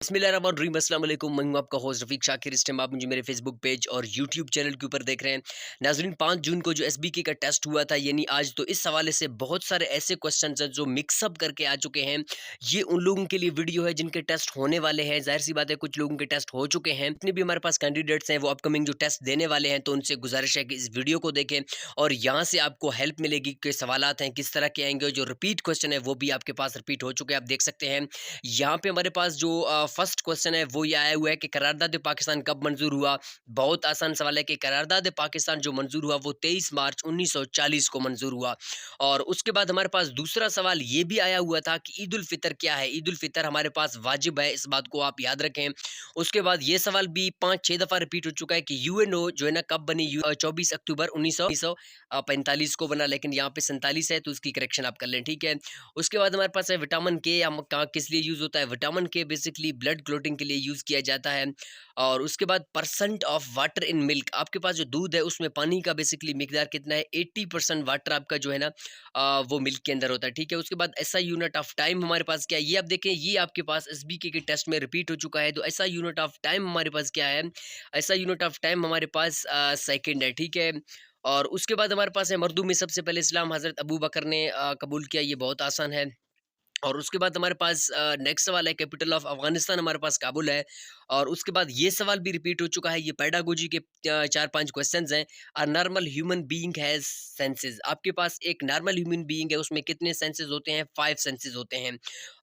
बिस्मिल्लाहिर्रहमानिर्रहीम, अस्सलाम वालेकुम। मैं हूं आपका होस्ट रफ़ीक शाकिर। इस टाइम आप मुझे मेरे फेसबुक पेज और यूट्यूब चैनल के ऊपर देख रहे हैं। नाज़रीन, 5 जून को जो एसबीके का टेस्ट हुआ था यानी आज, तो इस हवाले से बहुत सारे ऐसे क्वेश्चंस हैं जो मिक्सअप करके आ चुके हैं। ये उन लोगों के लिए वीडियो है जिनके टेस्ट होने वाले हैं। ज़ाहिर-सी बात है, कुछ लोगों के टेस्ट हो चुके हैं। जितने भी हमारे पास कैंडिडेट्स हैं वो अपकमिंग जो टेस्ट देने वाले हैं, तो उनसे गुज़ारिश है कि इस वीडियो को देखें और यहाँ से आपको हेल्प मिलेगी कि सवालात हैं किस तरह के आएँगे। जो रिपीट क्वेश्चन है वो भी आपके पास रिपीट हो चुके हैं, आप देख सकते हैं। यहाँ पे हमारे पास जो फर्स्ट क्वेश्चन है वो ये आया हुआ है कि करारदाद पाकिस्तान कब मंजूर हुआ। बहुत आसान सवाल है कि करारदाद पाकिस्तान जो मंजूर हुआ वो 23 मार्च 1940 को मंजूर हुआ। और उसके बाद हमारे पास दूसरा सवाल ये भी आया हुआ था कि ईद उल फितर क्या है। ईद उल फितर हमारे पास वाजिब है, इस बात को आप याद रखें। उसके बाद ये सवाल भी 5-6 दफ़ा रिपीट हो चुका है कि यूएनओ जो है ना कब बनी। 24 अक्टूबर 1945 को बना, लेकिन यहाँ पे 47 है, तो उसकी करेक्शन आप कर लें, ठीक है। उसके बाद हमारे पास है विटामिन के। हम कहाँ किस लिए यूज़ होता है? विटामिन के बेसिकली ब्लड क्लॉटिंग के लिए यूज़ किया जाता है। और उसके बाद percent of water in milk, आपके पास जो दूध है उसमें पानी का बेसिकली मिकदार कितना है? 80% वाटर आपका जो है ना वो मिल्क के अंदर होता है, ठीक है। उसके बाद ऐसा यूनिट ऑफ टाइम हमारे पास क्या है? ये आप देखें, ये आपके पास एसबीके के टेस्ट में रिपीट हो चुका है। तो ऐसा यूनिट ऑफ टाइम हमारे पास क्या है? ऐसा यूनिट ऑफ टाइम हमारे पास सेकंड है, ठीक है। और उसके बाद हमारे पास है मर्दों में सबसे पहले इस्लाम हज़रत अबू बकर ने कबूल किया। ये बहुत आसान है। और उसके बाद हमारे पास नेक्स्ट सवाल है, कैपिटल ऑफ अफ़गानिस्तान हमारे पास काबुल है। और उसके बाद ये सवाल भी रिपीट हो चुका है। ये पेडागोजी के 4-5 क्वेश्चंस हैं। A normal human being has senses, आपके पास एक नॉर्मल ह्यूमन बीइंग है, उसमें कितने सेंसेस होते हैं? 5 सेंसेस होते हैं।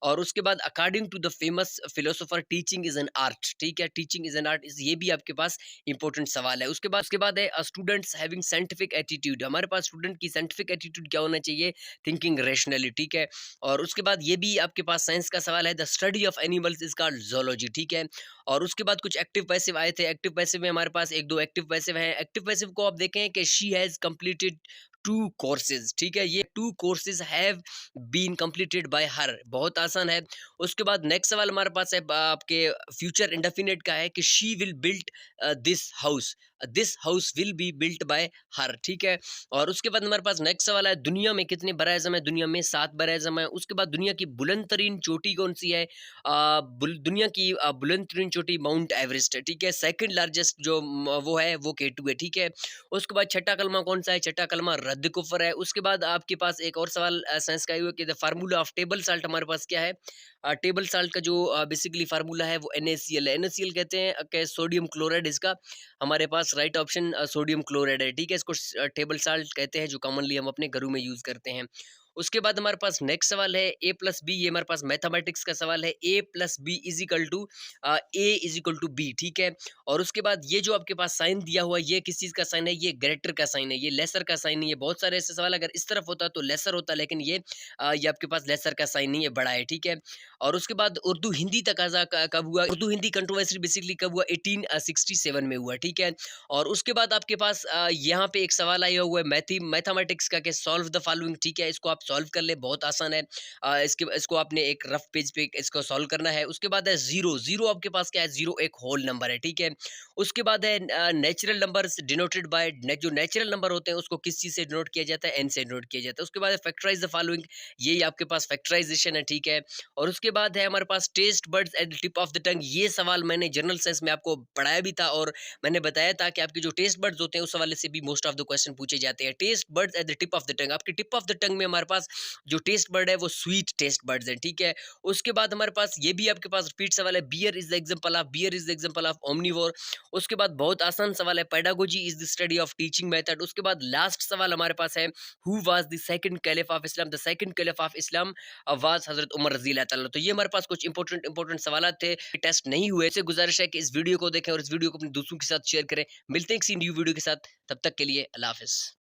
और उसके बाद according to the famous philosopher teaching is an art, ठीक है। टीचिंग इज़ एन आर्ट, ये भी आपके पास इंपॉर्टेंट सवाल है। उसके बाद है स्टूडेंट्स हैविंग साइंटिफिक एटीट्यूड, हमारे पास स्टूडेंट की साइंटिफिक एटीट्यूड क्या होना चाहिए? थिंकिंग रैशनली, ठीक है। और उसके बाद ये भी आपके पास साइंस का सवाल है, the study of animals is called zoology, ठीक है। और उसके बाद कुछ एक्टिव पैसिव आए थे। एक्टिव पैसिव में हमारे पास 1-2 एक्टिव पैसिव हैं। एक्टिव पैसिव को आप देखें कि शी हैज़ कंप्लीटेड 2 कोर्सेज़, ठीक है। ये 2 courses have been completed by her, बहुत आसान है। उसके बाद नेक्स्ट सवाल हमारे पास है आपके फ्यूचर इंडेफिनिट का है कि she will build this house will be built by हर, ठीक है। और उसके बाद हमारे पास नेक्स्ट सवाल है, दुनिया में कितने बराएज़म है? दुनिया में 7 बराएज़म है। उसके बाद दुनिया की बुलंद तरीन चोटी कौन-सी है? दुनिया की बुलंद तरीन चोटी माउंट एवरेस्ट है, ठीक है। सेकंड लार्जेस्ट जो वो है वो K2 है, ठीक है। उसके बाद छठा कलमा कौन-सा है? छठा कलमा रद्द कुफ़र है। उसके बाद आपके पास एक और सवाल साइंस का ये हुआ कि the formula of table salt हमारे पास क्या है? टेबल साल्ट का जो बेसिकली फार्मूला है वो NaCl है। NaCl कहते हैं कि सोडियम क्लोराइड, इसका हमारे पास राइट ऑप्शन सोडियम क्लोराइड है, ठीक है। इसको टेबल साल्ट कहते हैं, जो कॉमनली हम अपने घरों में यूज़ करते हैं। उसके बाद हमारे पास नेक्स्ट सवाल है a प्लस बी, ये हमारे पास मैथमेटिक्स का सवाल है। a plus B is equal to A is equal to B, ठीक है। और उसके बाद ये जो आपके पास साइन दिया हुआ है, ये किस चीज़ का साइन है? ये ग्रेटर का साइन है, ये लेसर का साइन नहीं है। बहुत सारे ऐसे सवाल अगर इस तरफ होता तो लेसर होता, लेकिन ये आपके पास लेसर का साइन नहीं है, बड़ा है, ठीक है। और उसके बाद उर्दू हिंदी तकाजा कब हुआ? उर्दू हिंदी कंट्रोवर्सी बेसिकली कब हुआ? 1867 में हुआ, ठीक है। और उसके बाद आपके पास यहाँ पे एक सवाल आया हुआ है मैथमेटिक्स का कि सॉल्व द फॉलोइंग, ठीक है। इसको आप सॉल्व कर ले, बहुत आसान है। इसको आपने एक रफ पेज पे इसको सॉल्व करना है। उसके बाद है ज़ीरो, ज़ीरो आपके पास क्या है? ज़ीरो एक होल नंबर है, ठीक है। उसके बाद है नेचुरल नंबर्स डिनोटेड बाय जो नेचुरल नंबर होते हैं उसको किस चीज़ से डिनोट किया जाता है? एन से डिनोट किया जाता है। उसके बाद है फैक्टराइज द फॉलोइंग, ये आपके पास फैक्टराइजेशन है, ठीक है। और उसके बाद है हमारे पास taste buds at the tip of the tongue, ये सवाल मैंने जनरल साइंस में आपको पढ़ाया भी था और मैंने बताया था कि आपके जो टेस्ट बड्स होते हैं उस हवाले से भी मोस्ट ऑफ द क्वेश्चन पूछे जाते हैं। Test buds at the tip of the टंग, आपके टिप ऑफ द टंग में हमारे पास जो टेस्ट बर्ड है वो स्वीट टेस्ट बर्ड्स है, ठीक है। उसके बाद हमारे पास ये भी आपके पास रिपीट सवाल है, bear is the example of omnivore. उसके बाद बहुत आसान सवाल है, pedagogy is the study of teaching method. उसके बाद लास्ट सवाल हमारे पास है, who was the second caliph of Islam? The second caliph of Islam was Hazrat Umar रज़ी अल्लाह तआला। तो ये हमारे पास कुछ इंपॉर्टेंट सवाल थे, टेस्ट नहीं हुए। इससे गुजारिश है कि इस वीडियो को देखें और इस वीडियो को अपने दोस्तों के साथ शेयर करें। मिलते हैं किसी न्यू वीडियो के साथ, तब तक के लिए अल्लाह हाफ़िज़।